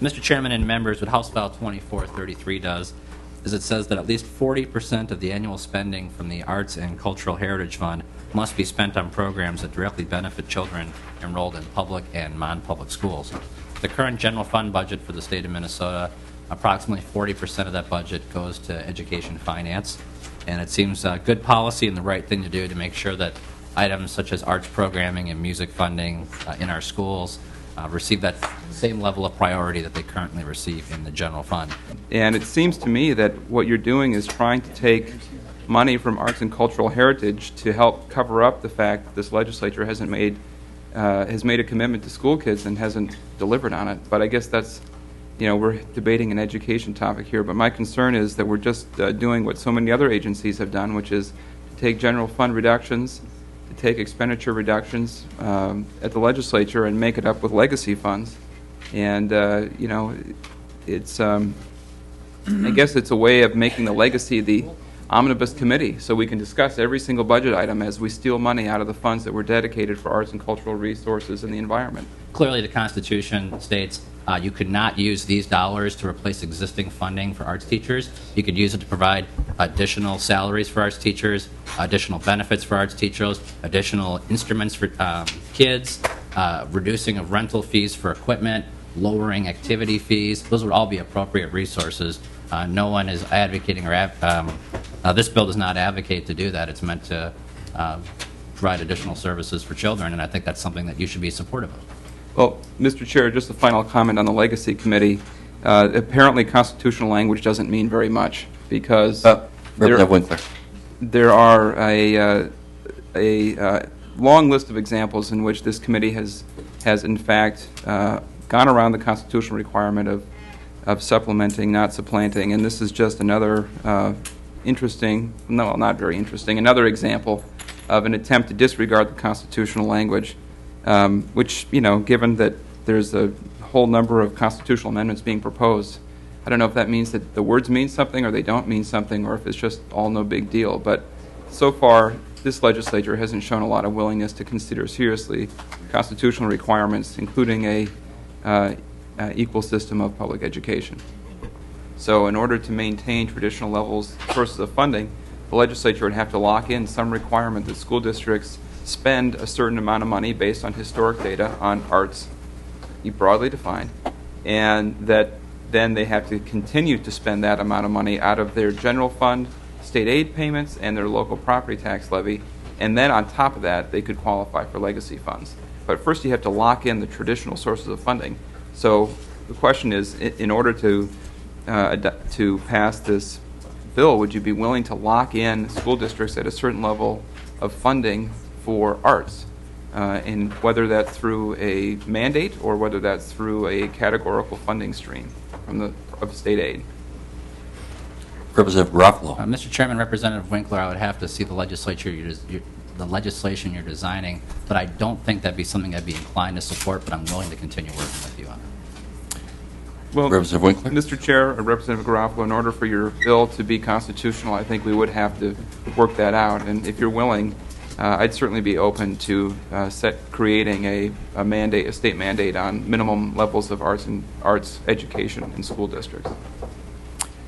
Mr. Chairman and members, what House File 2433 does is it says that at least 40% of the annual spending from the Arts and Cultural Heritage Fund must be spent on programs that directly benefit children enrolled in public and non-public schools. The current general fund budget for the state of Minnesota, approximately 40% of that budget goes to education finance, and it seems good policy and the right thing to do to make sure that items such as arts programming and music funding in our schools receive that same level of priority that they currently receive in the general fund. And it seems to me that what you're doing is trying to take money from arts and cultural heritage to help cover up the fact that this legislature has made a commitment to school kids and hasn't delivered on it. But I guess that's, we're debating an education topic here, but my concern is that we're just doing what so many other agencies have done, which is to take general fund reductions, to take expenditure reductions at the legislature and make it up with legacy funds. And, it's, I guess it's a way of making the legacy the omnibus committee, so we can discuss every single budget item as we steal money out of the funds that were dedicated for arts and cultural resources and the environment. Clearly, the Constitution states you could not use these dollars to replace existing funding for arts teachers. You could use it to provide additional salaries for arts teachers, additional benefits for arts teachers, additional instruments for kids, reducing of rental fees for equipment, lowering activity fees. Those would all be appropriate resources. No one is advocating or this bill does not advocate to do that. It's meant to provide additional services for children, and I think that's something that you should be supportive of. Well, Mr. Chair, just a final comment on the Legacy Committee. Apparently, constitutional language doesn't mean very much because Representative Winkler. There are a long list of examples in which this committee has in fact gone around the constitutional requirement of supplementing, not supplanting, and this is just another interesting, no, not very interesting, another example of an attempt to disregard the constitutional language, which, given that there's a whole number of constitutional amendments being proposed, I don't know if that means that the words mean something or they don't mean something, or if it's just all no big deal. But so far, this legislature hasn't shown a lot of willingness to consider seriously constitutional requirements, including a equal system of public education. So in order to maintain traditional levels, sources of funding, the legislature would have to lock in some requirement that school districts spend a certain amount of money based on historic data on arts, broadly defined, and that then they have to continue to spend that amount of money out of their general fund, state aid payments, and their local property tax levy, and then on top of that, they could qualify for legacy funds. But first you have to lock in the traditional sources of funding. So the question is, in order to pass this bill, would you be willing to lock in school districts at a certain level of funding for arts, and whether that's through a mandate or whether that's through a categorical funding stream of state aid? Representative Garofalo. Mr. Chairman, Representative Winkler, I would have to see the legislation you're designing, but I don't think that'd be something I'd be inclined to support, but I'm willing to continue working with you on it. Well, Representative Winkler. Mr. Chair, Representative Garofalo, in order for your bill to be constitutional, I think we would have to work that out. And if you're willing, I'd certainly be open to creating a state mandate on minimum levels of arts education in school districts.